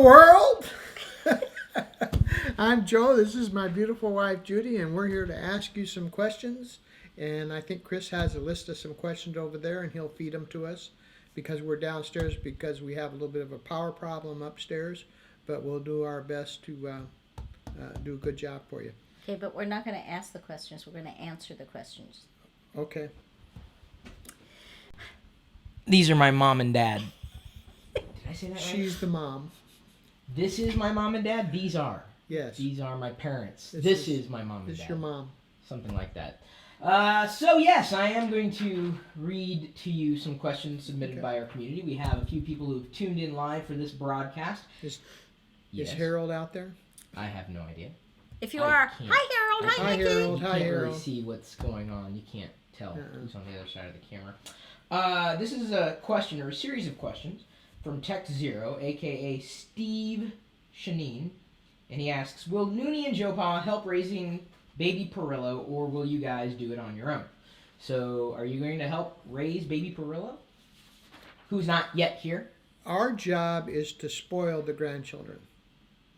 Hello, world! I'm Joe. This is my beautiful wife, Judy, and we're here to ask you some questions. And I think Chris has a list of some questions over there, and he'll feed them to us because we're downstairs because we have a little bit of a power problem upstairs. But we'll do our best to do a good job for you. Okay, but we're not going to ask the questions. We're going to answer the questions. Okay. These are my mom and dad. Did I say that right? She's the mom. This is my mom and dad? These are. Yes. These are my parents. This is my mom and dad. This is your mom. Something like that. So yes, I am going to read to you some questions submitted by our community. We have a few people who've tuned in live for this broadcast. Is Harold out there? I have no idea. If you are, hi Harold, hi Nikki. Harold, You hi can't Harold. really see what's going on. You can't tell who's on the other side of the camera. This is a question, or a series of questions, from Tech Zero, a.k.a. Steve Shanine. And he asks, will Noonie and Joe Pa help raising baby Pirillo, or will you guys do it on your own? So, are you going to help raise baby Pirillo, who's not yet here? Our job is to spoil the grandchildren,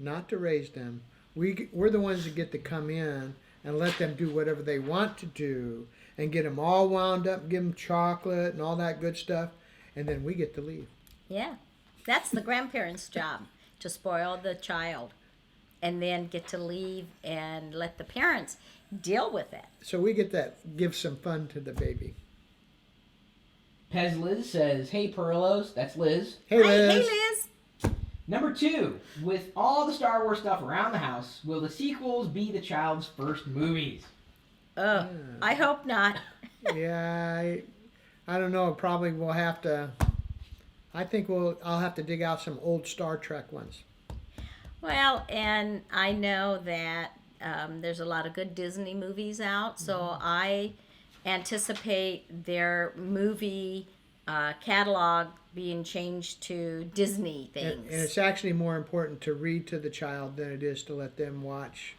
not to raise them. We're the ones that get to come in and let them do whatever they want to do and get them all wound up, give them chocolate and all that good stuff, and then we get to leave. Yeah, that's the grandparents' job, to spoil the child and then get to leave and let the parents deal with it. So we get that, give some fun to the baby. Pez Liz says, hey Pirillos, that's Liz. Hey Liz. Hey Liz. Number 2, with all the Star Wars stuff around the house, will the sequels be the child's first movies? I hope not. Yeah, I don't know. Probably we'll have to. I think I'll have to dig out some old Star Trek ones. Well, and I know that there's a lot of good Disney movies out, so I anticipate their movie catalog being changed to Disney things. And it's actually more important to read to the child than it is to let them watch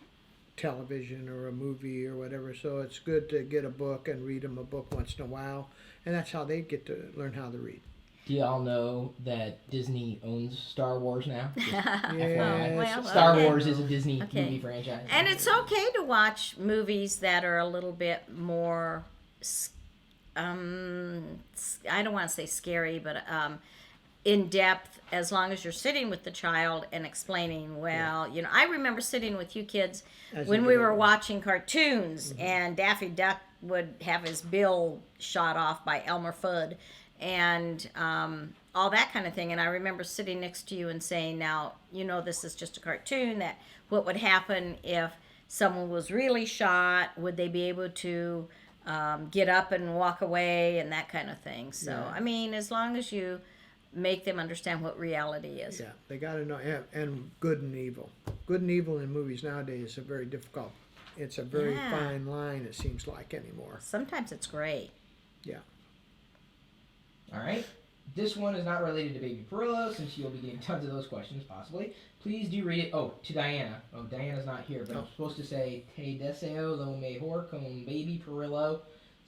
television or a movie or whatever. So it's good to get a book and read them a book once in a while, and that's how they get to learn how to read. Do y'all know that Disney owns Star Wars now? Yeah. Well, Star okay. Wars is a Disney Okay. movie franchise. And it's okay to watch movies that are a little bit more, I don't want to say scary, but in depth, as long as you're sitting with the child and explaining, I remember sitting with you kids when we were watching cartoons, and Daffy Duck would have his bill shot off by Elmer Fudd, and all that kind of thing. And I remember sitting next to you and saying, now, this is just a cartoon, that what would happen if someone was really shot? Would they be able to get up and walk away and that kind of thing? So, Yeah. I mean, as long as you make them understand what reality is. Yeah, they got to know, and good and evil. Good and evil in movies nowadays are very difficult. It's a very fine line, it seems like, anymore. Sometimes it's great. Yeah. All right. This one is not related to baby Pirillo, since you'll be getting tons of those questions, possibly. Please do read it. Oh, to Diana. Oh, Diana's not here, but I'm supposed to say, Te deseo lo mejor con baby Pirillo.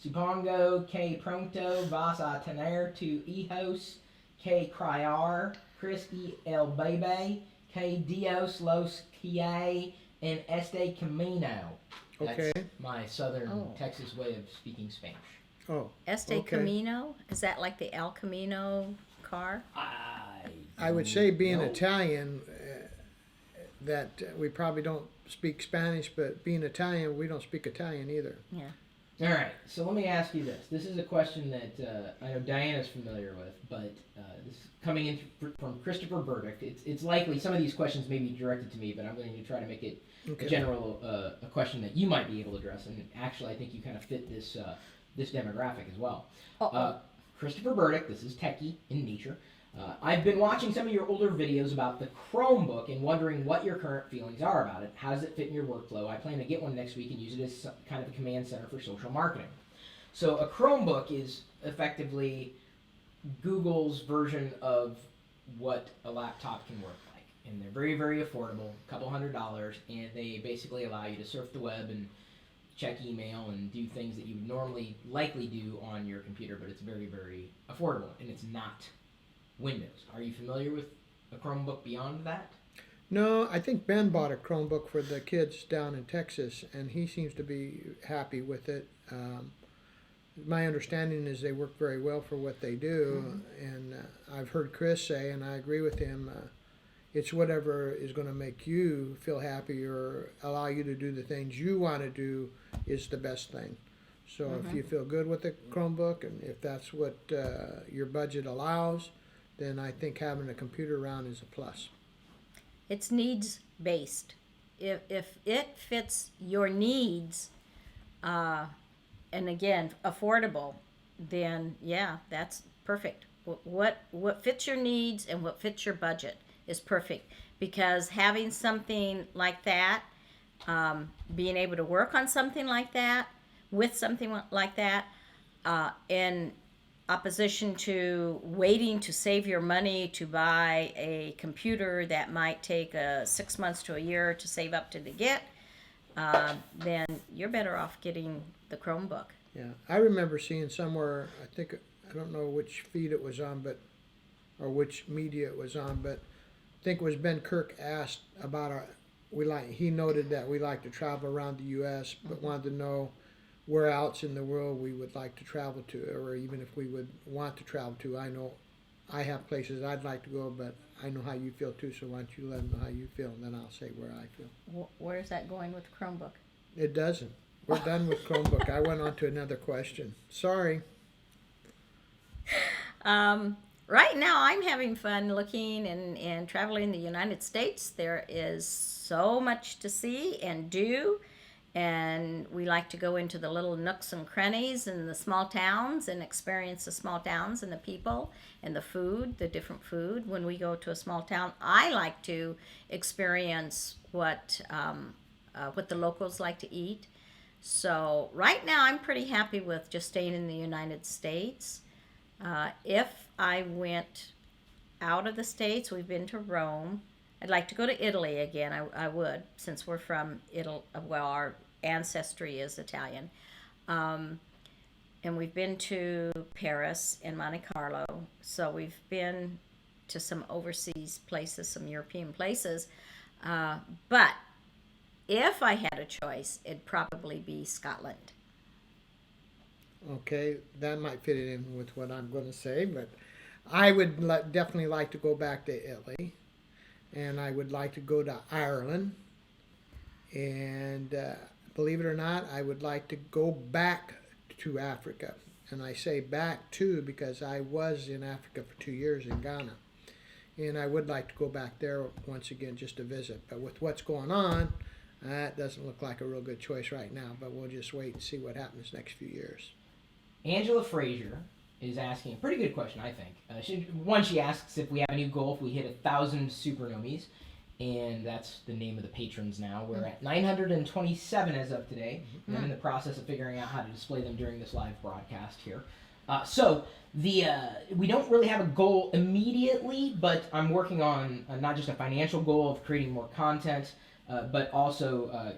Supongo que pronto vas a tener tu hijos que criar, Chris y el bebé, que Dios los guíe en este camino. Okay. That's my southern Texas way of speaking Spanish. Oh. Este Camino? Is that like the El Camino car? I would say, being Italian, that we probably don't speak Spanish, but being Italian, we don't speak Italian either. Yeah. All right, so let me ask you this. This is a question that I know Diana's familiar with, but this is coming in from Christopher Burdick. It's likely some of these questions may be directed to me, but I'm going to try to make it a general a question that you might be able to address. And actually, I think you kind of fit this this demographic as well. Christopher Burdick, this is techie in nature. I've been watching some of your older videos about the Chromebook and wondering what your current feelings are about it. How does it fit in your workflow? I plan to get one next week and use it as kind of a command center for social marketing. So a Chromebook is effectively Google's version of what a laptop can work like. And they're very, very affordable, a couple $100, and they basically allow you to surf the web and check email and do things that you would normally likely do on your computer, but it's very, very affordable, and it's not Windows. Are you familiar with a a Chromebook beyond that? No, I think Ben bought a Chromebook for the kids down in Texas, and he seems to be happy with it. My understanding is they work very well for what they do, and I've heard Chris say, and I agree with him, it's whatever is going to make you feel happy or allow you to do the things you want to do is the best thing. So if you feel good with the Chromebook, and if that's what your budget allows, then I think having a computer around is a plus. It's needs based. If it fits your needs, and again affordable, then yeah, that's perfect. What fits your needs and what fits your budget is perfect, because having something like that, being able to work on something like that, with something like that, in opposition to waiting to save your money to buy a computer that might take 6 months to a year to save up to get, then you're better off getting the Chromebook. Yeah, I remember seeing somewhere, I don't know which feed it was on, or which media it was on, but I think it was Ben Kirk asked about he noted that we like to travel around the U.S., but wanted to know where else in the world we would like to travel to, or even if we would want to travel to. I know I have places I'd like to go, but I know how you feel too, so why don't you let them know how you feel, and then I'll say where I feel. Where's that going with Chromebook? It doesn't. We're done with Chromebook. I went on to another question. Sorry. Right now, I'm having fun looking and traveling the United States. There is so much to see and do, and we like to go into the little nooks and crannies and the small towns and experience the small towns and the people and the food, the different food. When we go to a small town, I like to experience what the locals like to eat. So right now, I'm pretty happy with just staying in the United States. If I went out of the States, we've been to Rome. I'd like to go to Italy again. I would, since we're from Italy. Well, our ancestry is Italian. And we've been to Paris and Monte Carlo. So we've been to some overseas places, some European places. But if I had a choice, it'd probably be Scotland. Okay, that might fit in with what I'm going to say, but I would definitely like to go back to Italy, and I would like to go to Ireland, and believe it or not, I would like to go back to Africa. And I say back to because I was in Africa for 2 years in Ghana, and I would like to go back there once again just to visit. But with what's going on, that doesn't look like a real good choice right now, but we'll just wait and see what happens next few years. Angela Frazier is asking a pretty good question, I think. She asks if we have a new goal if we hit 1,000 supernomies, and that's the name of the patrons now. We're at 927 as of today, and I'm in the process of figuring out how to display them during this live broadcast here. We don't really have a goal immediately, but I'm working on not just a financial goal of creating more content, but also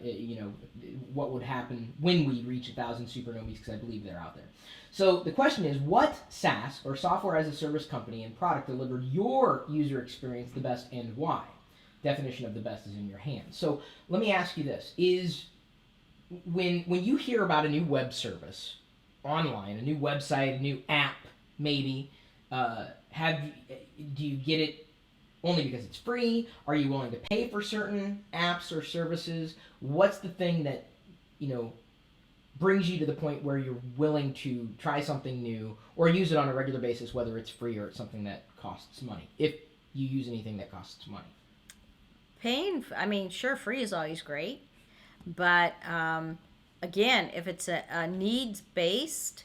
what would happen when we reach 1,000 supernomies, because I believe they're out there. So the question is, what SaaS or software as a service company and product delivered your user experience the best, and why? Definition of the best is in your hands. So let me ask you this: when you hear about a new web service online, a new website, a new app, maybe, do you get it only because it's free? Are you willing to pay for certain apps or services? What's the thing that brings you to the point where you're willing to try something new or use it on a regular basis, whether it's free or it's something that costs money, if you use anything that costs money? Sure, free is always great, but again, if it's a needs-based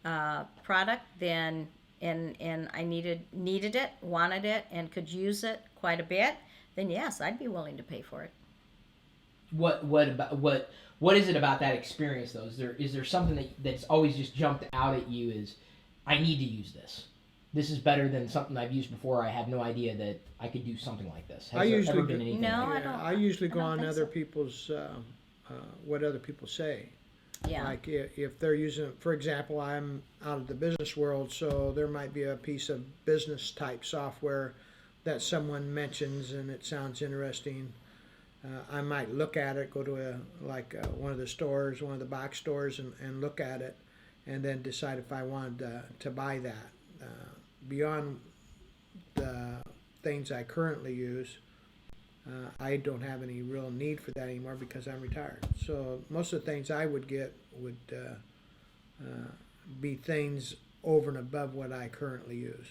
product, then and I needed it, wanted it, and could use it quite a bit, then yes, I'd be willing to pay for it. What is it about that experience though? Is there something that's always just jumped out at you as, I need to use this? This is better than something I've used before. I had no idea that I could do something like this. Has there ever been anything? No, like I don't. I usually go on think other so. people's what other people say. Yeah. Like if they're using, for example, I'm out of the business world, so there might be a piece of business type software that someone mentions and it sounds interesting, I might look at it, go to one of the stores, one of the box stores, and look at it, and then decide if I wanted to buy that. Beyond the things I currently use, I don't have any real need for that anymore because I'm retired. So most of the things I would get would be things over and above what I currently use.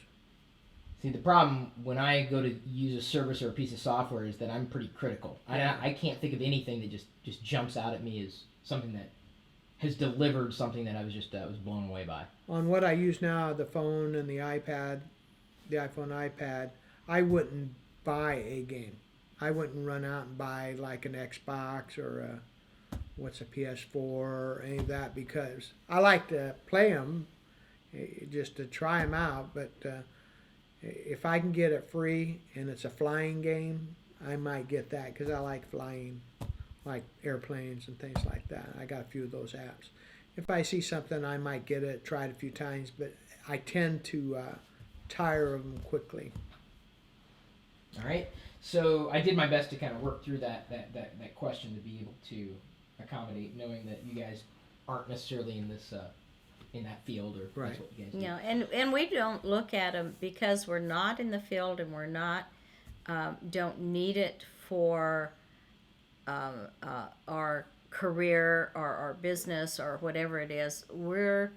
See, the problem when I go to use a service or a piece of software is that I'm pretty critical. I can't think of anything that just jumps out at me as something that has delivered something that I was just was blown away by. On what I use now, the phone and the iPad, the iPhone, iPad, I wouldn't buy a game. I wouldn't run out and buy like an Xbox or a PS4 or any of that because I like to play them just to try them out, but if I can get it free and it's a flying game, I might get that because I like flying, like airplanes and things like that. I got a few of those apps. If I see something, I might get it, try it a few times, but I tend to tire of them quickly. All right. So I did my best to kind of work through that question to be able to accommodate, knowing that you guys aren't necessarily in this in that field or Right. that's what you guys do. Yeah, and we don't look at them because we're not in the field and we're not don't need it for our career or our business or whatever it is. We're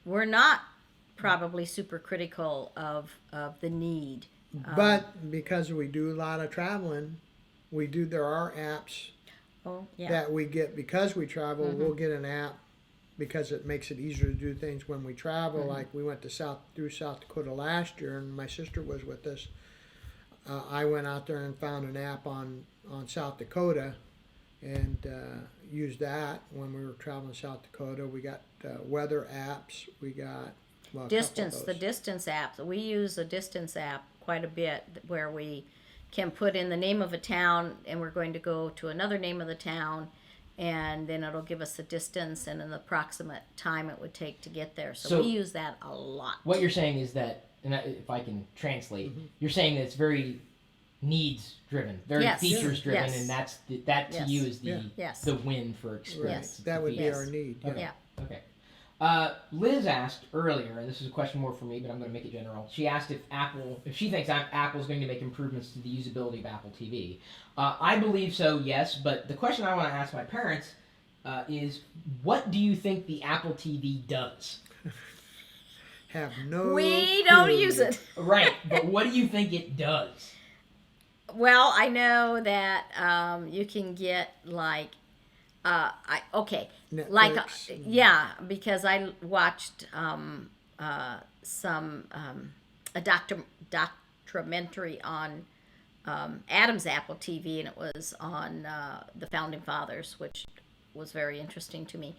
not probably super critical of the need. But because we do a lot of traveling, there are apps Oh yeah. that we get because we travel. We'll get an app because it makes it easier to do things when we travel. Like we went to through South Dakota last year, and my sister was with us. I went out there and found an app on South Dakota, and used that when we were traveling South Dakota. We got weather apps. We got Distance, the distance app. We use a distance app quite a bit where we can put in the name of a town and we're going to go to another name of the town, and then it'll give us the distance and an approximate time it would take to get there. So we use that a lot. What you're saying is that, and if I can translate, you're saying that it's very needs driven, very Yes. features driven, Yes. and that to Yes. you is Yes. the win for experience. Yes. That would be Yes. our need. Okay. Yeah. Okay. Liz asked earlier, and this is a question more for me, but I'm going to make it general. She asked if she thinks Apple's going to make improvements to the usability of Apple TV. I believe so, yes. But the question I want to ask my parents is, what do you think the Apple TV does? Have no. We don't clue. use it. Right, but what do you think it does? Well, I know that you can get like, Netflix. because I watched some a documentary on Adam's Apple TV, and it was on the Founding Fathers, which was very interesting to me.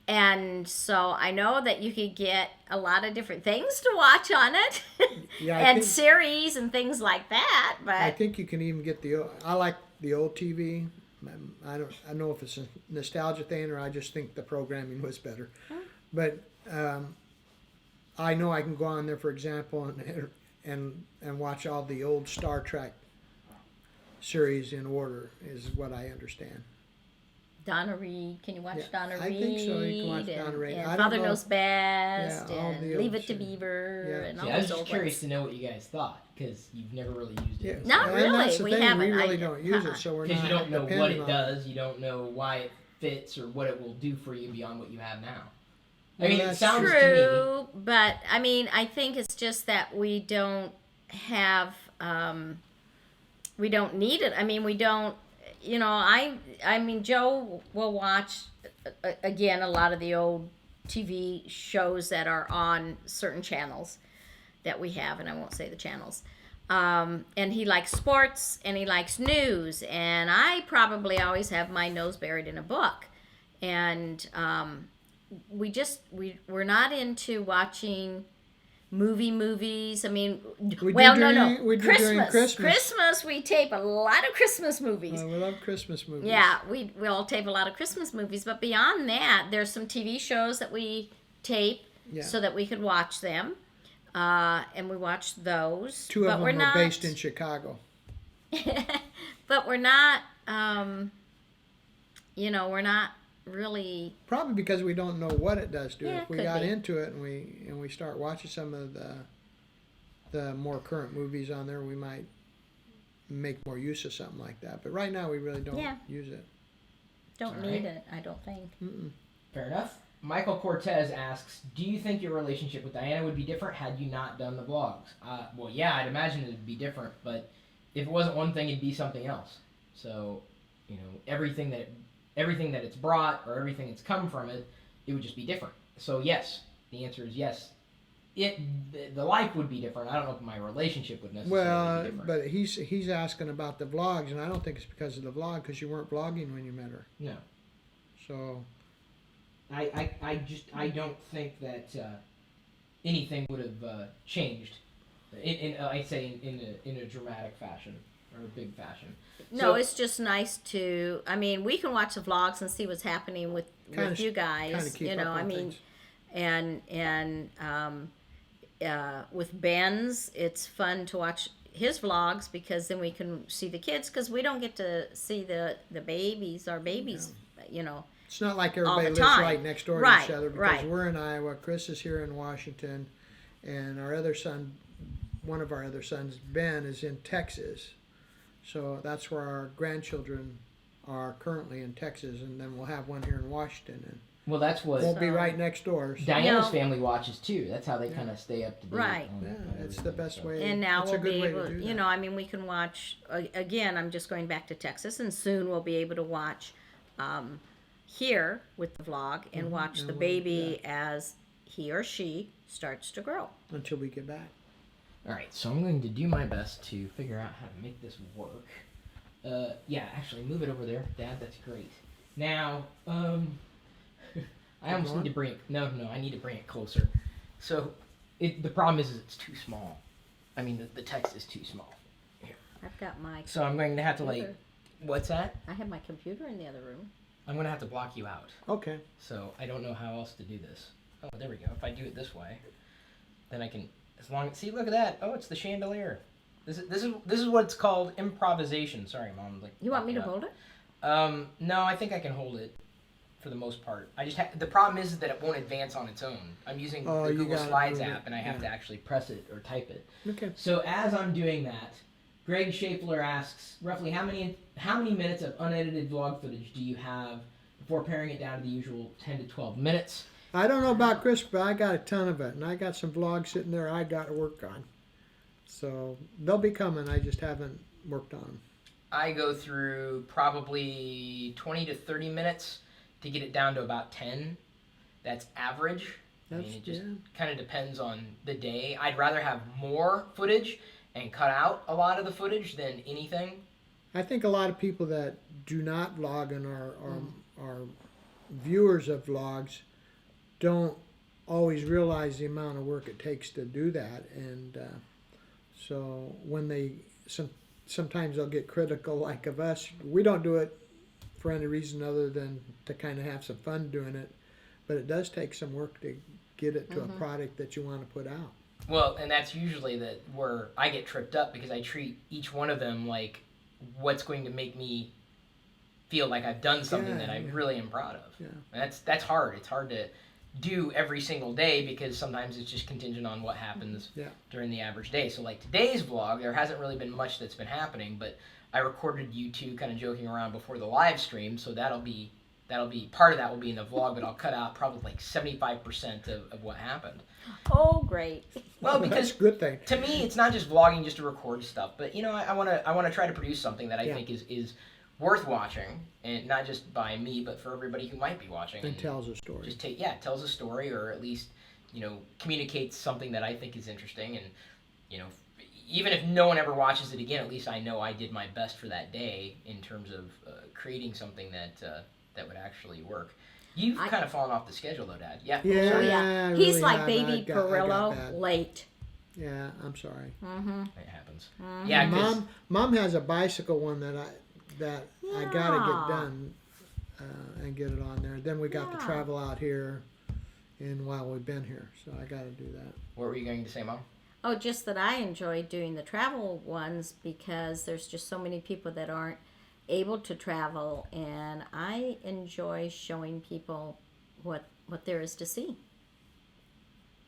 And so I know that you could get a lot of different things to watch on it, Yeah, I and think- series and things like that. But I think you can even get I like the old TV. I don't know if it's a nostalgia thing or I just think the programming was better. But I know I can go on there, for example, and watch all the old Star Trek series in order, is what I understand. Donna Reed, can you watch Yeah, Donna I Reed? think so. You can watch Donna Reed. And I don't Father know- Knows Best, Yeah, all and the Leave old It to series. Beaver, Yeah. and all See, I was those just old curious ones. to know what you guys thought, because you've never really used Yeah. it. Not And really. that's the We thing, haven't. We really I- don't use it, so we're not Because you don't know what dependent it on does, you don't know why it fits or what it will do for you beyond what you have now. I Well, mean, it that's sounds to me. True, but I mean, I think it's just that we don't have, we don't need it. I mean, we don't, I mean, Joe will watch, again, a lot of the old TV shows that are on certain channels that we have, and I won't say the channels. And he likes sports and he likes news, and I probably always have my nose buried in a book. And we're not into watching movies. I mean, We do no. during Christmas. Christmas, we tape a lot of Christmas movies. We love Christmas movies. Yeah, we'll tape a lot of Christmas movies, but beyond that, there's some TV shows that we tape Yeah. so that we could watch them. and we watch those. Two but of we're them are not, based in Chicago. but we're not. We're not really. Probably because we don't know what it does to it. Yeah, If we could got be. into it and we start watching some of the more current movies on there, we might make more use of something like that. But right now, we really don't Yeah. use it. Don't All need right. it. I don't think. Mm-mm. Fair enough. Michael Cortez asks, do you think your relationship with Diana would be different had you not done the vlogs? Well, yeah, I'd imagine it would be different, but if it wasn't one thing, it'd be something else. So, everything that it's brought or everything that's come from it, it would just be different. So yes, the answer is yes. The life would be different. I don't know if my relationship would necessarily Well, be different. but he's asking about the vlogs, and I don't think it's because of the vlog, because you weren't vlogging when you met her. No. So I don't think that anything would have changed. I'd say in a dramatic fashion or a big fashion. No, So- it's just nice to. I mean, we can watch the vlogs and see what's happening with you guys. Kind of keep up on things. And with Ben's, it's fun to watch his vlogs because then we can see the kids because we don't get to see the babies, our babies, It's not like all everybody the lives time. right next door to Right, each other, because right. we're in Iowa, Chris is here in Washington, and our other son, one of our other sons, Ben, is in Texas. So that's where our grandchildren are currently, in Texas, and then we'll have one here in Washington, and Well, that's what won't be right next door. So. Diana's No. family watches too. That's how they kind of stay up to date. Right. on- Yeah, on it's the everything, best so. way. And now it's a we'll good be way able, to do that. we can watch, again, I'm just going back to Texas, and soon we'll be able to watch here with the vlog and watch and the we'll- baby as he or she starts to grow. Until we get back. All right, so I'm going to do my best to figure out how to make this work. Yeah, actually, move it over there, Dad. That's great. Now, I almost need to bring it. No, I need to bring it closer. So, the problem is it's too small. I mean, the text is too small. I've got my. So I'm going to have to computer. what's that? I have my computer in the other room. I'm going to have to block you out. Okay. So I don't know how else to do this. Oh, there we go. If I do it this way, then I can. See, look at that. Oh, it's the chandelier. This is what's called improvisation. Sorry, Mom. You want me to hold it? No, I think I can hold it for the most part. I just the problem is that it won't advance on its own. I'm using Oh, the you Google gotta Slides move it, app, and I have to actually press it or type it. Okay. So as I'm doing that, Greg Shapler asks, roughly how many minutes of unedited vlog footage do you have before paring it down to the usual 10 to 12 minutes? I don't know about Chris, but I got a ton of it, and I got some vlogs sitting there I got to work on. So they'll be coming. I just haven't worked on them. I go through probably 20 to 30 minutes to get it down to about 10. That's average. I mean, it just kind of depends on the day. I'd rather have more footage and cut out a lot of the footage than anything. I think a lot of people that do not vlog and are viewers of vlogs don't always realize the amount of work it takes to do that, and so when they sometimes they'll get critical like of us. We don't do it for any reason other than to kind of have some fun doing it, but it does take some work to get it to a product that you want to put out. Well, and that's usually where I get tripped up, because I treat each one of them like what's going to make me feel like I've done something that I really am proud of. Yeah. And that's hard. It's hard to do every single day, because sometimes it's just contingent on what happens during the average day. So like today's vlog, there hasn't really been much that's been happening, but I recorded you two kind of joking around before the live stream, so that'll be part of that will be in the vlog, but I'll cut out probably like 75% of what happened. Oh, great. Well, That's because a good thing. to me, it's not just vlogging just to record stuff, but I want to try to produce something that I think is worth watching, and not just by me, but for everybody who might be watching. And tells a story. Just tells a story, or at least communicates something that I think is interesting, and even if no one ever watches it again, at least I know I did my best for that day in terms of creating something that would actually work. You've kind of fallen off the schedule, though, Dad. Yeah. Yeah. Oh, yeah. I He's really like have. baby I got Pirillo, bad. late. Yeah, I'm sorry. It happens. Yeah, 'cause Mom has a bicycle one that I gotta get done and get it on there. Then we got the travel out here, and while we've been here. So I got to do that. What were you going to say, Mom? Oh, just that I enjoy doing the travel ones because there's just so many people that aren't able to travel, and I enjoy showing people what there is to see.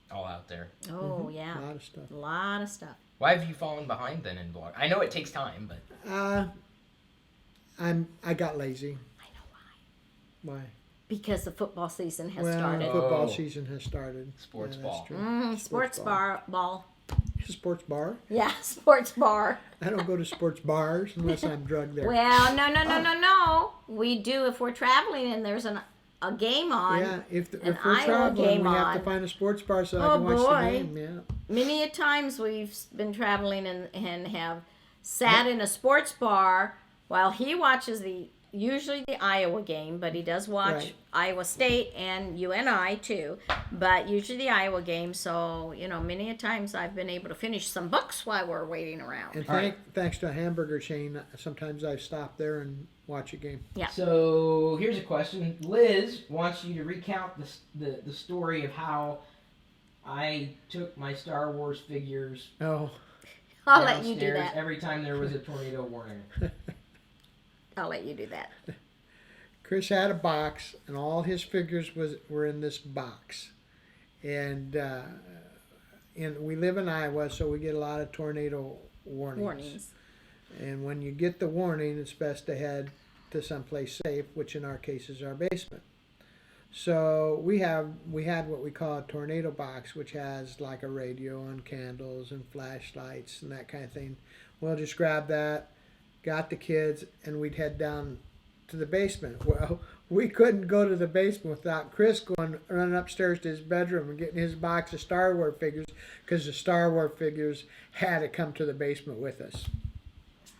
All out there. Oh, yeah. A lot of stuff. A lot of stuff. Why have you fallen behind then in blog? I know it takes time, but I got lazy. I know why. Why? Because the football season has Well, started. football Oh. season has started. Sports Yeah, that's ball. true. Sports ball. Sports bar. Yeah, sports bar. I don't go to sports bars unless I'm drugged there. Well, no. We do if we're traveling and there's a game on. Yeah, if an we're Iowa traveling, game we have to on. find a sports bar so Oh, I can watch boy. the game. Yeah. Many a times we've been traveling and have sat in a sports bar while he watches usually the Iowa game, but he does watch Right. Iowa State and UNI too, but usually the Iowa game. So, many a times I've been able to finish some books while we're waiting around. And All right. thanks to a hamburger chain, sometimes I stop there and watch a game. Yeah. So here's a question. Liz wants you to recount the story of how I took my Star Wars figures Oh, I'll let you do downstairs that. every time there was a tornado warning. I'll let you do that. Chris had a box, and all his figures were in this box. And we live in Iowa, so we get a lot of tornado warnings. And when you get the warning, it's best to head to someplace safe, which in our case is our basement. So we had what we call a tornado box, which has like a radio and candles and flashlights and that kind of thing. We'll just grab that, got the kids, and we'd head down to the basement. Well, we couldn't go to the basement without Chris running upstairs to his bedroom and getting his box of Star Wars figures, because the Star Wars figures had to come to the basement with us.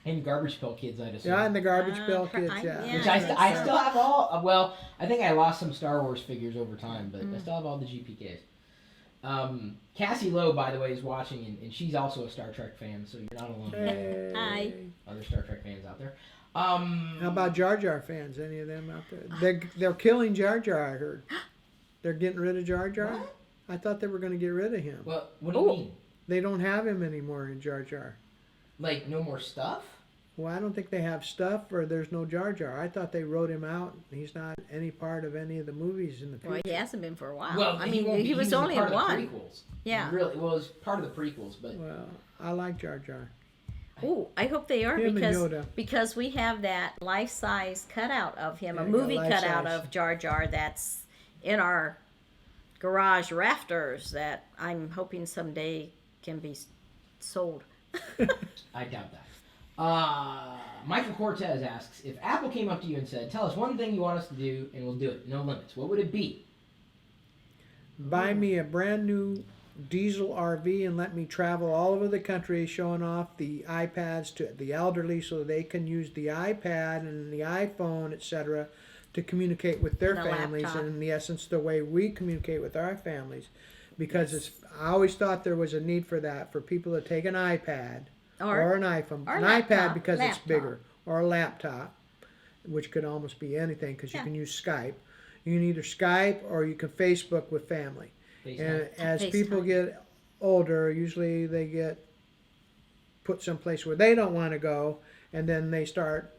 And Garbage Pail Kids, I'd assume. Yeah, and the Garbage Pail Kids, yeah. yeah. Which I I think so. still have all. Well, I think I lost some Star Wars figures over time, but I still have all the GPKs. Cassie Lowe, by the way, is watching, and she's also a Star Trek fan, so you're not alone. Hey. Hi. Other Star Trek fans out there. How about Jar Jar fans? Any of them out there? They're killing Jar Jar, I heard. They're getting rid of Jar Jar? What? I thought they were going to get rid of him. Well, what do you mean? They don't have him anymore in Jar Jar. Like, no more stuff? Well, I don't think they have stuff, or there's no Jar Jar. I thought they wrote him out. He's not any part of any of the movies in the future. Well, he hasn't been for a while. Well, I mean, won't be. he was only in part of the one. prequels. Yeah. Really, well, it was part of the prequels, but Well, I like Jar Jar. Ooh, I hope they are Him and Yoda. because we have that life-size cutout of him, Yeah, a movie life cutout size. of Jar Jar that's in our garage rafters that I'm hoping someday can be sold. I doubt that. Michael Cortez asks, if Apple came up to you and said, tell us one thing you want us to do and we'll do it, no limits, what would it be? Buy me a brand new diesel RV and let me travel all over the country showing off the iPads to the elderly so they can use the iPad and the iPhone, etc., to communicate with their The families, laptop. and in the essence the way we communicate with our families. Because I always thought there was a need for that, for people to take an iPad or an iPhone, or an laptop, iPad because it's laptop. bigger, or a laptop, which could almost be anything because you Yeah. can use Skype. You can either Skype or you can Facebook with family. And FaceTime. as FaceTime. people get older, usually they get put someplace where they don't want to go, and then they start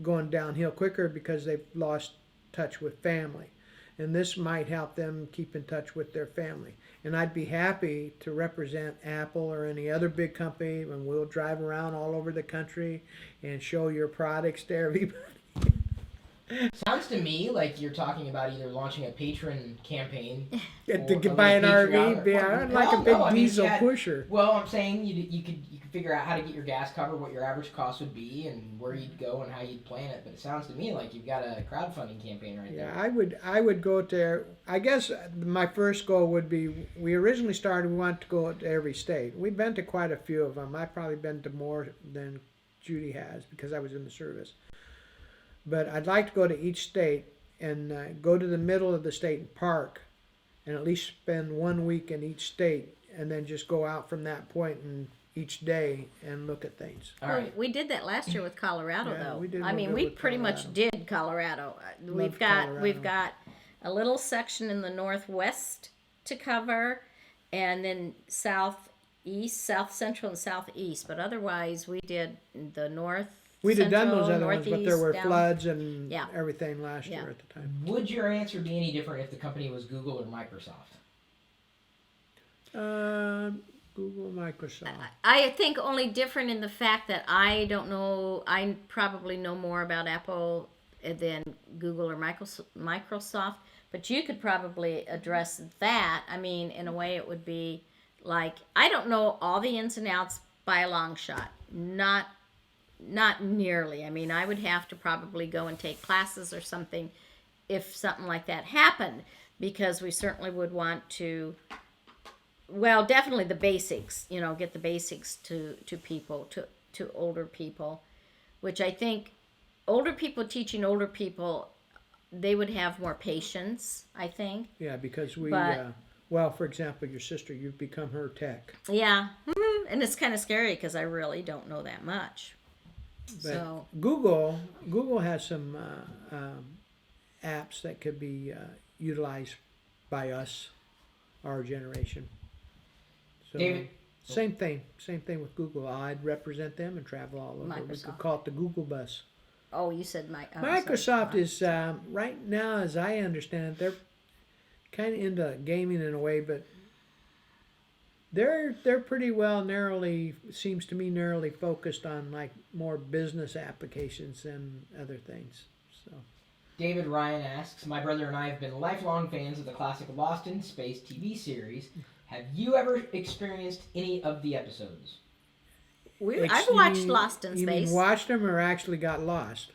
going downhill quicker because they've lost touch with family. And this might help them keep in touch with their family. And I'd be happy to represent Apple or any other big company, and we'll drive around all over the country and show your products to everybody. Sounds to me like you're talking about either launching a patron campaign. To buy an RV, I'd like a big diesel pusher. Well, I'm saying you could figure out how to get your gas covered, what your average cost would be, and where you'd go and how you'd plan it. But it sounds to me like you've got a crowdfunding campaign right Yeah, there. I would go to. I guess my first goal would be. We originally started. We wanted to go to every state. We've been to quite a few of them. I've probably been to more than Judy has because I was in the service. But I'd like to go to each state and go to the middle of the state and park, and at least spend 1 week in each state, and then just go out from that point and each day and look at things. All right. We did that last year with Colorado, Yeah, though. we did a I little mean, bit we with pretty much Colorado. did Colorado. Loved We've Colorado. got a little section in the northwest to cover, and then southeast, south central, and southeast. But otherwise, we did the north. We'd have done central, those other ones, but there northeast, were down. floods and Yeah. everything last Yeah. year at the time. Would your answer be any different if the company was Google or Microsoft? Google, Microsoft. I think only different in the fact that I don't know. I probably know more about Apple than Google or Microsoft. But you could probably address that. I mean, in a way, it would be like I don't know all the ins and outs by a long shot. Not nearly. I mean, I would have to probably go and take classes or something if something like that happened, because we certainly would want to. Well, definitely the basics, get the basics to people, to older people, which I think older people teaching older people, they would have more patience, I think. Yeah, because But- well, for example, your sister, you've become her tech. Yeah. And it's kind of scary because I really don't know that much. But So, Google has some apps that could be utilized by us, our generation. So, David? same thing with Google. I'd represent them and travel all over. We could Microsoft. call it the Google bus. oh, you said Microsoft is right now, as I understand it, they're kind of into gaming in a way, but they're pretty well narrowly focused on like more business applications than other things. So David Ryan asks, my brother and I have been lifelong fans of the classic Lost in Space TV series. Have you ever experienced any of the episodes? I've watched Lost in You Space. mean watched them or actually got lost?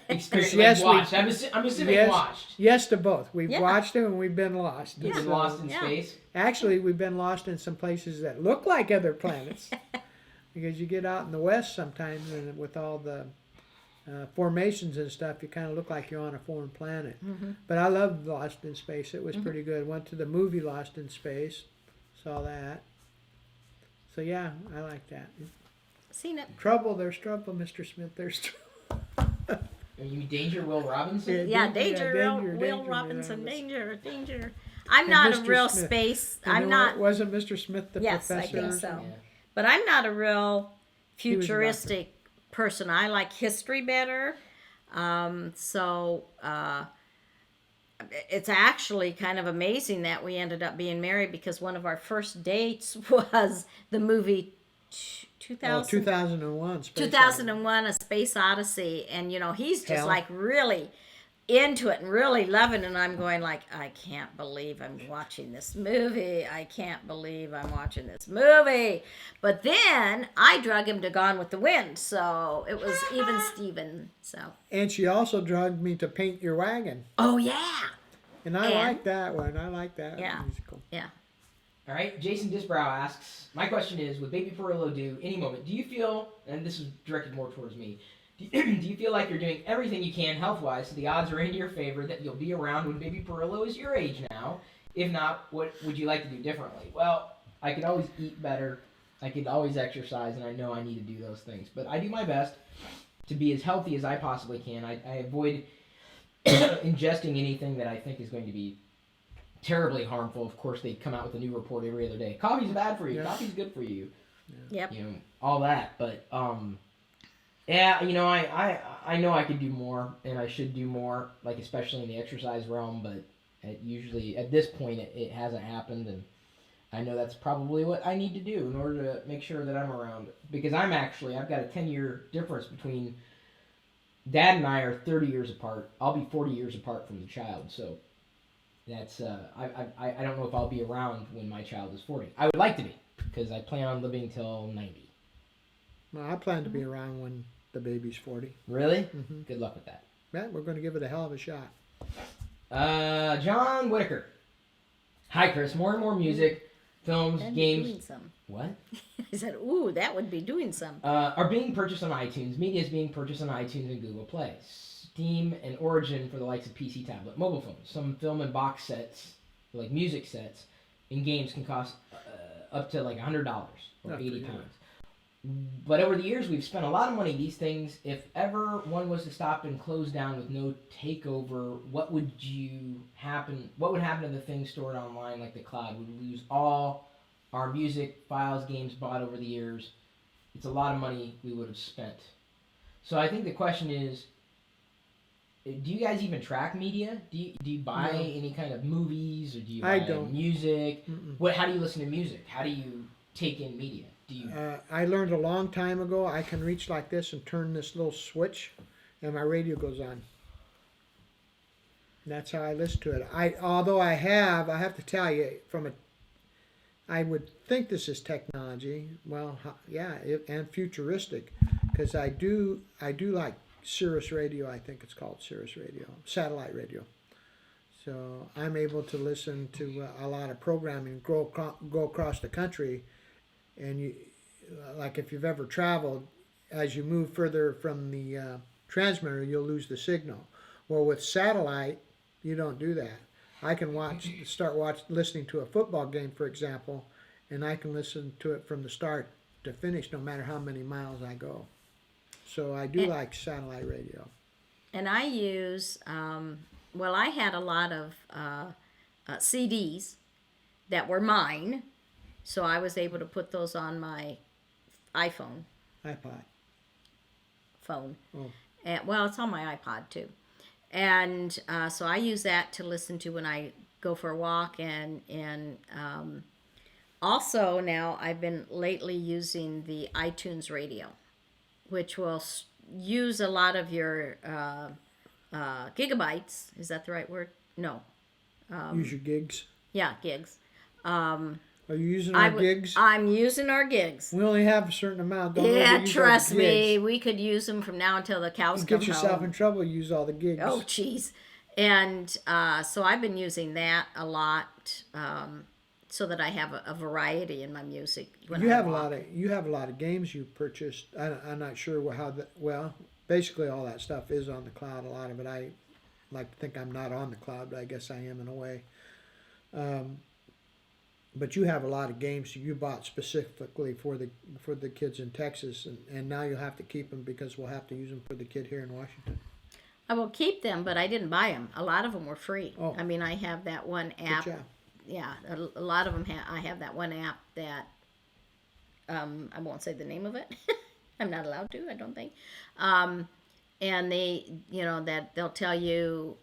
Experienced, yes, watched. I'm assuming yes, watched. Yes to both. We've Yeah. watched them and we've been lost. You've been So, lost in Yeah. space. actually, we've been lost in some places that look like other planets. Because you get out in the west sometimes and with all the formations and stuff, you kind of look like you're on a foreign planet. Mm-hmm. But I loved Lost in Space. It was pretty good. Went to the movie Lost in Space. Saw that. So yeah, I like that. Seen it. There's trouble, Mr. Smith. There's trouble. You mean Danger Will Robinson? Yeah, danger, Will Robinson, danger. I'm not a Mr. real Smith. space. And I'm then not. Wasn't Mr. Smith the Yes, I professor? think or so. something? Yeah. But I'm not a real was a futuristic person. I like history better. It's actually kind of amazing that we ended up being married, because one of our first dates was the movie 2001. Space 2001 A Space Odyssey. And, he's just Hell. like really into it and really loving it. And I'm going like, I can't believe I'm watching this movie. I can't believe I'm watching this movie. But then I drug him to Gone with the Wind. So it was even Steven. So, And she also drugged me to Paint Your Wagon. oh, yeah. And I And- like that one. I like that Yeah. musical. Yeah. All right, Jason Disbrow asks, my question is, would Baby Pirillo do any moment? Do you feel, and this is directed more towards me, do you feel like you're doing everything you can health-wise so the odds are in your favor that you'll be around when Baby Pirillo is your age now? If not, what would you like to do differently? Well, I could always eat better. I could always exercise, and I know I need to do those things. But I do my best to be as healthy as I possibly can. I avoid ingesting anything that I think is going to be terribly harmful. Of course, they come out with a new report every other day. Coffee's bad for you. Yeah. Coffee's good for you. Yep. All that. But yeah, I know I could do more, and I should do more, like especially in the exercise realm. But usually at this point, it hasn't happened, and I know that's probably what I need to do in order to make sure that I'm around. Because I've got a 10-year difference between Dad and I are 30 years apart. I'll be 40 years apart from the child, so. That's I don't know if I'll be around when my child is 40. I would like to be, because I plan on living till 90. Well, I plan to be around when the baby's 40. Really? Mm-hmm. Good luck with that. Yeah, we're going to give it a hell of a shot. John Whitaker. Hi, Chris. More and more music, films, And games. doing some. What? I said, ooh, that would be doing some. Are being purchased on iTunes. Media is being purchased on iTunes and Google Play. Steam and Origin for the likes of PC, tablet, mobile phones. Some film and box sets, like music sets, and games can cost up to like $100 or Not £80. pretty good. But over the years, we've spent a lot of money. These things, if ever one was to stop and close down with no takeover, what would happen? What would happen to the things stored online, like the cloud? Would we lose all our music, files, games bought over the years? It's a lot of money we would have spent. So I think the question is, do you guys even track media? Do you buy No. any kind of movies, or do you I buy don't. music? Mm-mm. How do you listen to music? How do you take in media? Do you? I learned a long time ago I can reach like this and turn this little switch, and my radio goes on. And that's how I listen to it. Although I have to tell you, I would think this is technology. Well, yeah, and futuristic, because I do like Sirius Radio. I think it's called Sirius Radio, satellite radio. So I'm able to listen to a lot of programming, go across the country, and like if you've ever traveled, as you move further from the transmitter, you'll lose the signal. Well, with satellite, you don't do that. I can listening to a football game, for example, and I can listen to it from the start to finish, no matter how many miles I go. So I do like satellite radio. And I use, well, I had a lot of CDs that were mine, so I was able to put those on my iPhone iPod. phone. Oh. And, well, it's on my iPod too. And so I use that to listen to when I go for a walk. And also now I've been lately using the iTunes radio, which will use a lot of your gigabytes. Is that the right word? No. Use your gigs. Yeah, gigs. Are you using our gigs? I'm using our gigs. We only have a certain amount. Don't Yeah, overuse our trust me. gigs. We could use them from now until the cows You come get yourself home. in trouble. Use all the gigs. Oh, jeez. And so I've been using that a lot, so that I have a variety in my music. When You I have walk. a lot of games you purchased. I'm not sure how that. Well, basically all that stuff is on the cloud. A lot of it. I like to think I'm not on the cloud, but I guess I am in a way. But you have a lot of games you bought specifically for the kids in Texas, and now you'll have to keep them because we'll have to use them for the kid here in Washington. I will keep them, but I didn't buy them. A lot of them were free. Oh. I mean, I have that one app. Good job. Yeah, a lot of them. I have that one app that I won't say the name of it. I'm not allowed to. I don't think. And they, that they'll tell you.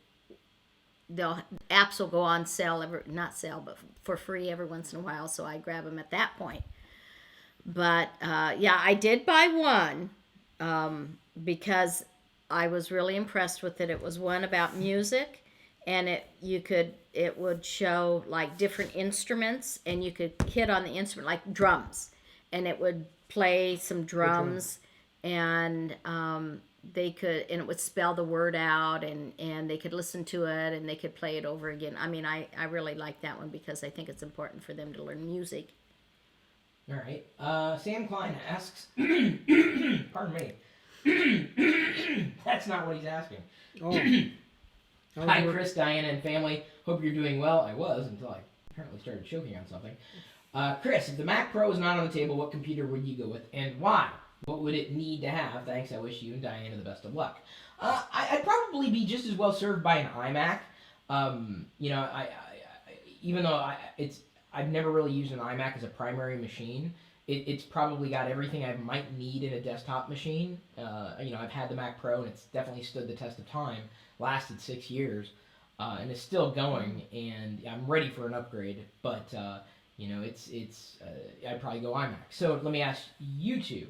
Apps will go on sale not sale, but for free every once in a while. So I grab them at that point. But yeah, I did buy one because I was really impressed with it. It was one about music, and it would show like different instruments, and you could hit on the instrument like drums, and it would play some drums, and and it would spell the word out, and they could listen to it, and they could play it over again. I mean, I really like that one because I think it's important for them to learn music. All right. Sam Klein asks, pardon me. That's not what he's asking. Oh. Hi, Chris, Diana, and family. Hope you're doing well. I was until I apparently started choking on something. Chris, if the Mac Pro is not on the table, what computer would you go with, and why? What would it need to have? Thanks. I wish you and Diana the best of luck. I'd probably be just as well served by an iMac. Even though I've never really used an iMac as a primary machine. It's probably got everything I might need in a desktop machine. I've had the Mac Pro, and it's definitely stood the test of time. Lasted 6 years, and it's still going. And I'm ready for an upgrade. But I'd probably go iMac. So let me ask you two.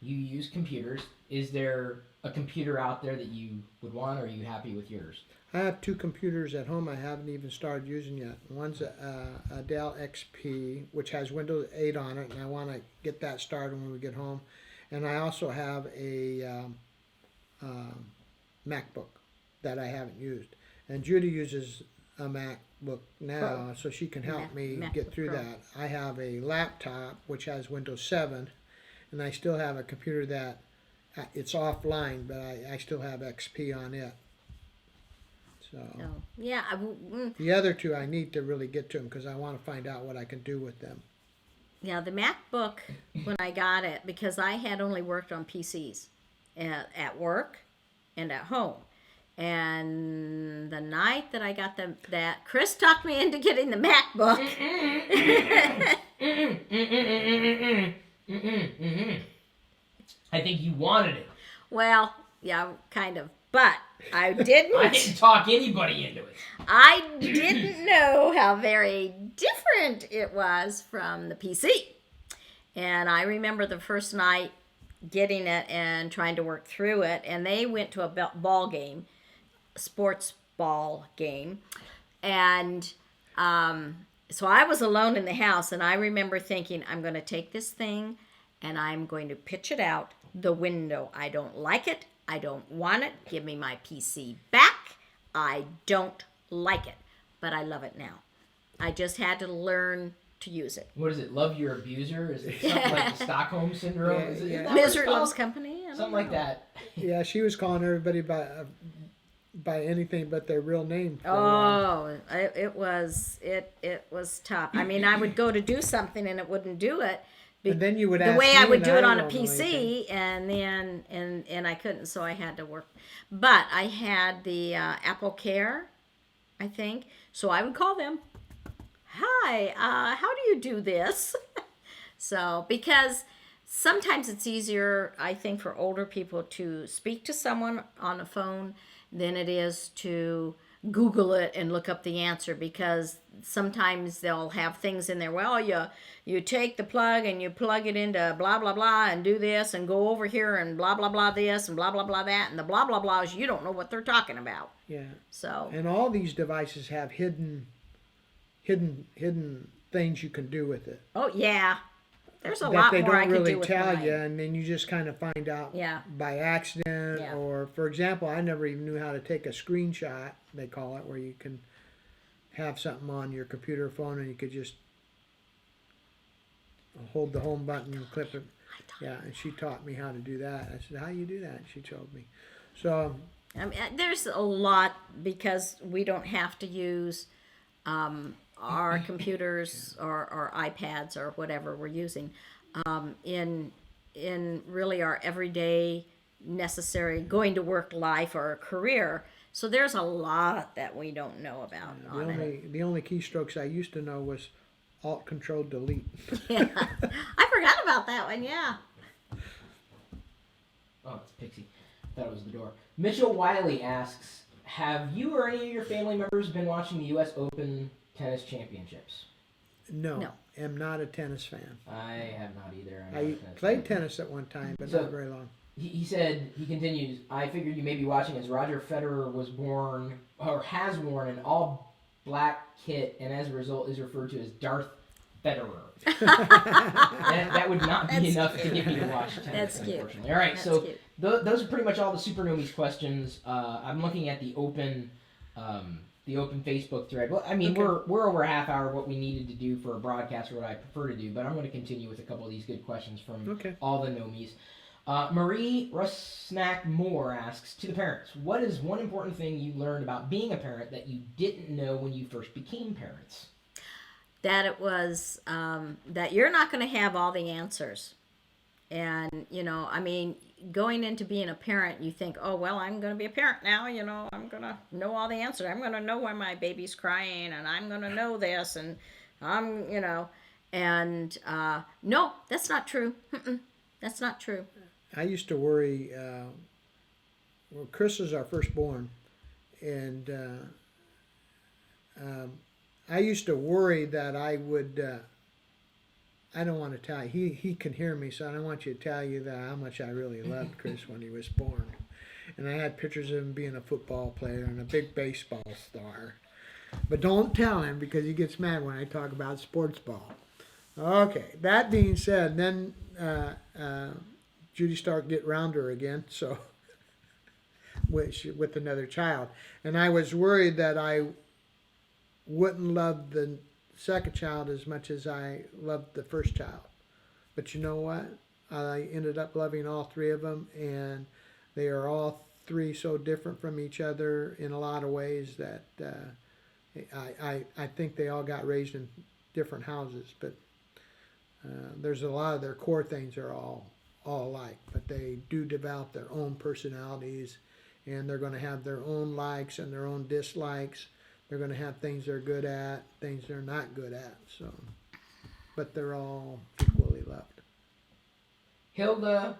You use computers. Is there a computer out there that you would want, or are you happy with yours? I have 2 computers at home I haven't even started using yet. One's a Dell XP, which has Windows 8 on it, and I want to get that started when we get home. And I also have a MacBook that I haven't used. And Judy uses a MacBook now, so she can help me get through that. I have a laptop, which has Windows 7, and I still have a computer that it's offline, but I still have XP on it. So yeah, the other 2 I need to really get to them because I want to find out what I can do with them. Yeah, the MacBook, when I got it, because I had only worked on PCs at work and at home. And the night that I got that Chris talked me into getting the MacBook. I think you wanted it. Well, yeah, kind of. But I didn't. I didn't talk anybody into it. I didn't know how very different it was from the PC. And I remember the first night getting it and trying to work through it. And they went to a ball game, sports ball game. And so I was alone in the house. And I remember thinking, I'm going to take this thing and I'm going to pitch it out the window. I don't like it. I don't want it. Give me my PC back. I don't like it. But I love it now. I just had to learn to use it. What is it? Love your abuser? Is it something like the Stockholm syndrome? Yeah, Is it, yeah. isn't that what it's Misery called? Loves Company. I don't Something like know. that. Yeah, she was calling everybody by anything but their real name. for a while. Oh, it was tough. I mean, I would go to do something and it wouldn't do it. And then you would The ask way me I would and do it on a don't know anything. PC, and then and I couldn't, so I had to work. But I had the Apple Care, I think. So I would call them. Hi, how do you do this? So because sometimes it's easier, I think, for older people to speak to someone on the phone than it is to Google it and look up the answer, because sometimes they'll have things in there. Well, you take the plug and you plug it into blah blah blah and do this and go over here and blah blah blah this and blah blah blah that, and the blah blah blahs, you don't know what they're talking about. Yeah. So And all these devices have hidden things you can do with it. oh yeah, there's a that lot they more I don't could really do with tell mine. you, and then you just kind of find out Yeah. by accident. Yeah. Or, for example, I never even knew how to take a screenshot, they call it, where you can have something on your computer or phone and you could just hold the home button and clip it. Yeah, and she taught me how to do that. I said, how do you do that? And she told me. So, I mean, there's a lot, because we don't have to use our computers or iPads or whatever we're using in really our everyday necessary going to work life or career. So there's a lot that we don't know about on it. the only keystrokes I used to know was Alt Control Delete. Yeah. I forgot about that one. Yeah. Oh, it's Pixie. Thought it was the door. Mitchell Wiley asks, have you or any of your family members been watching the U.S. Open tennis championships? No, am not a tennis fan. I have not either. I'm not I a tennis played fan. tennis at one time, but So- not very long. He said, he continues, I figured you may be watching as Roger Federer was born, or has worn, an all-black kit, and as a result is referred to as Darth Federer. that would not be That's enough to get me to watch tennis, That's cute. unfortunately. All right, That's so cute. those are pretty much all the Supernomies questions. I'm looking at the open Facebook thread. Well, I mean, Okay. we're over a half hour what we needed to do for a broadcast, or what I prefer to do, but I'm going to continue with a couple of these good questions from Okay. all the Nomies. Marie Rusnak Moore asks, to the parents, what is one important thing you learned about being a parent that you didn't know when you first became parents? That it was that you're not going to have all the answers. And, you know, I mean, going into being a parent, you think, oh, well, I'm going to be a parent now. You know, I'm going to know all the answers. I'm going to know when my baby's crying, and I'm going to know this, and I'm, you know, and no, that's not true. That's not true. I used to worry. Well, Chris is our firstborn, and I used to worry that I would. I don't want to tell you. He can hear me, so I don't want you to tell you that how much I really loved Chris when he was born. And I had pictures of him being a football player and a big baseball star. But don't tell him, because he gets mad when I talk about sports ball. Okay, that being said, then Judy started to get rounder again, so with another child. And I was worried that I wouldn't love the second child as much as I loved the first child. But you know what? I ended up loving all three of them, and they are all three so different from each other in a lot of ways that I think they all got raised in different houses. But There's a lot of their core things are all alike, but they do develop their own personalities, and they're going to have their own likes and their own dislikes. They're going to have things they're good at, things they're not good at. So, but they're all equally loved. Hilda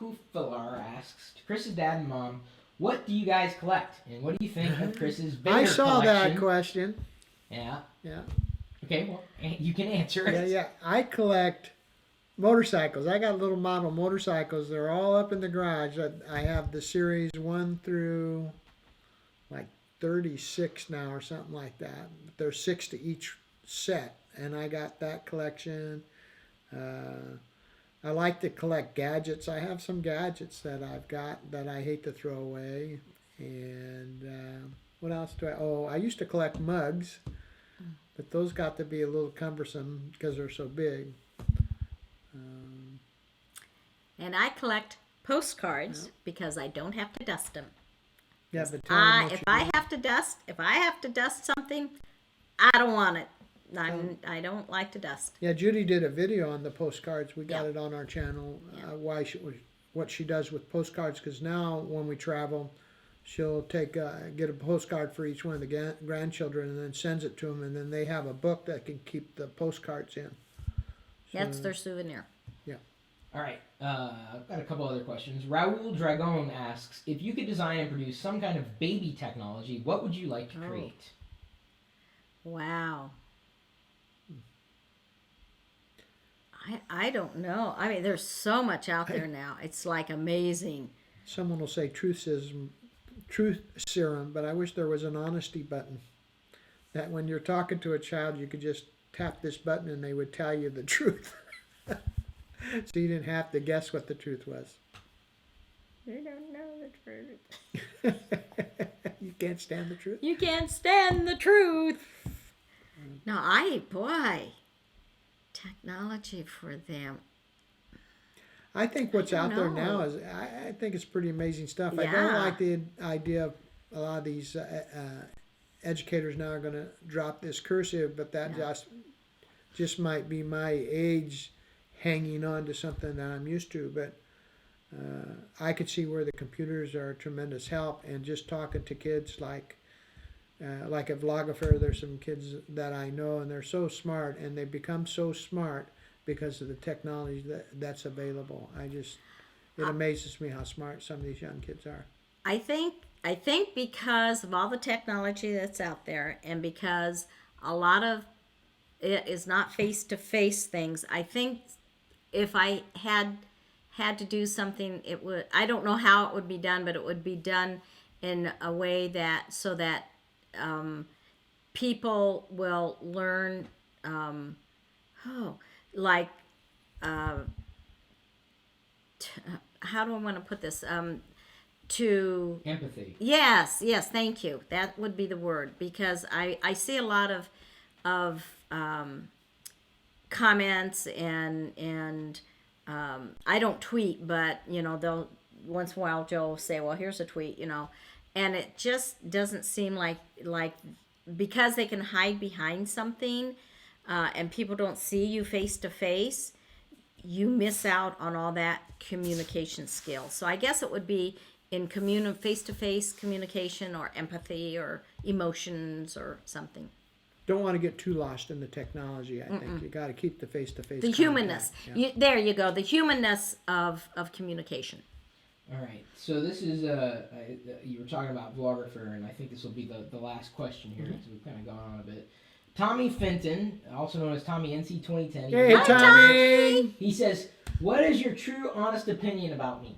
Hoofelar asks, to Chris's dad and mom, what do you guys collect? And what do you think of Chris's bigger I saw collection? that question. Yeah. Yeah. Okay, well, you can answer it. Yeah. I collect motorcycles. I got little model motorcycles. They're all up in the garage. I have the series 1 through like 36 now or something like that. But there's 6 to each set, and I got that collection. I like to collect gadgets. I have some gadgets that I've got that I hate to throw away. And what else do I? Oh, I used to collect mugs, but those got to be a little cumbersome because they're so big. And I collect postcards because I don't have to dust them. Yeah, but tell them what If you I do. have to dust something, I don't want it. I don't like to dust. Yeah, Judy did a video on the postcards. We got Yeah. it on our channel. Yeah. What she does with postcards, because now when we travel, she'll get a postcard for each one of the grandchildren and then sends it to them, and then they have a book that can keep the postcards in. That's So, their souvenir. All right, I've got a couple other questions. Raul Dragon asks, if you could design and produce some kind of baby technology, what would you like to create? Wow. I don't know. I mean, there's so much out there now. It's like amazing. Someone will say truth serum, but I wish there was an honesty button. That when you're talking to a child, you could just tap this button and they would tell you the truth. So you didn't have to guess what the truth was. You don't know the truth. You can't stand the truth? You can't stand the truth. No, technology for them. I think what's I don't out there know. now is, I think it's pretty amazing stuff. I don't Yeah. like the idea of a lot of these educators now are going to drop this cursive, but that just might be my age hanging on to something that I'm used to. But I could see where the computers are a tremendous help, and just talking to kids like at Vlogger, there's some kids that I know, and they're so smart, and they become so smart because of the technology that's available. It amazes me how smart some of these young kids are. I think because of all the technology that's out there, and because a lot of it is not face-to-face things, I think if I had to do something, I don't know how it would be done, but it would be done in a way that people will learn, how do I want to put this? To Empathy. Yes, thank you. That would be the word, because I see a lot of comments and I don't tweet, but they'll once in a while Joe will say, well, here's a tweet, and it just doesn't seem like because they can hide behind something and people don't see you face to face, you miss out on all that communication skill. So I guess it would be in face-to-face communication, or empathy, or emotions, or something. Don't want to get too lost in the technology. I think you got to keep the face-to-face. The humanness. Yeah. There you go. The humanness of communication. All right, so this is you were talking about Vlogger, and I think this will be the last question here, because we've kind of gone on a bit. Tommy Fenton, also known as Tommy NC 2010. Hey, Tommy! He says, what is your true, honest opinion about me?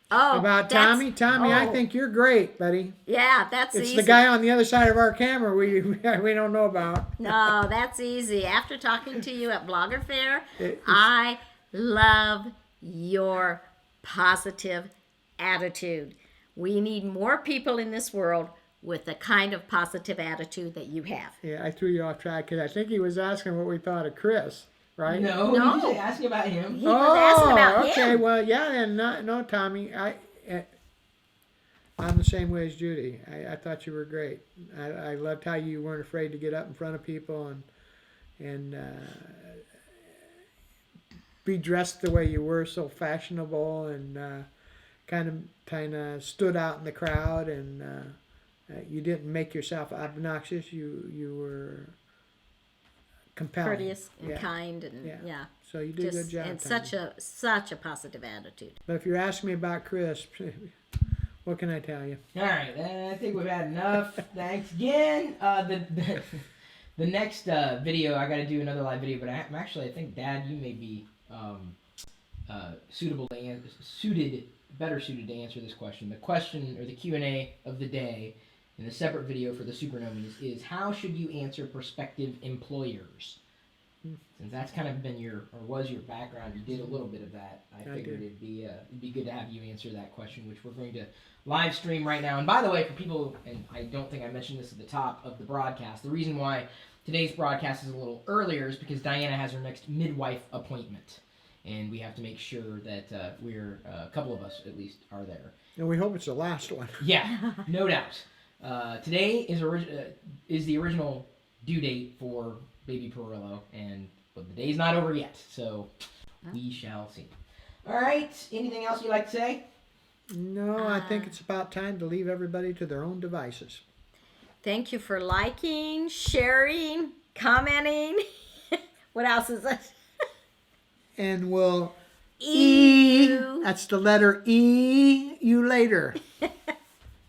Oh, About Tommy? Tommy, I think you're great, buddy. Yeah, that's It's easy. the guy on the other side of our camera we don't know about. No, that's easy. After talking to you at Blogger Fair, It's- I love your positive attitude. We need more people in this world with the kind of positive attitude that you have. Yeah, I threw you off track because I think he was asking what we thought of Chris, right? No, No. he's just asking about him. He was asking about okay. him. Well, yeah, then no, Tommy. I'm the same way as Judy. I thought you were great. I loved how you weren't afraid to get up in front of people and be dressed the way you were, so fashionable, and kind of stood out in the crowd, and you didn't make yourself obnoxious. You were compelling, Courteous and kind, and yeah. So you did a good job. And Tanya. such a positive attitude. But if you're asking me about Chris, what can I tell you? All right, I think we've had enough. Thanks again. The next video, I got to do another live video, but I think, Dad, you may be better suited to answer this question. The question, or the Q&A of the day, in a separate video for the Supernomies, is how should you answer prospective employers? Since that's kind of been was your background, you did a little bit of that. I figured it'd be good to have you answer that question, which we're going to live stream right now. And by the way, for people, and I don't think I mentioned this at the top of the broadcast, the reason why today's broadcast is a little earlier is because Diana has her next midwife appointment, and we have to make sure that a couple of us at least are there. And we hope it's the last one. Yeah, no doubt. Today is the original due date for baby Pirillo, but the day's not over yet, so we shall see. All right, anything else you'd like to say? No, I think it's about time to leave everybody to their own devices. Thank you for liking, sharing, commenting. What else is it? And we'll You. that's the letter E, you later.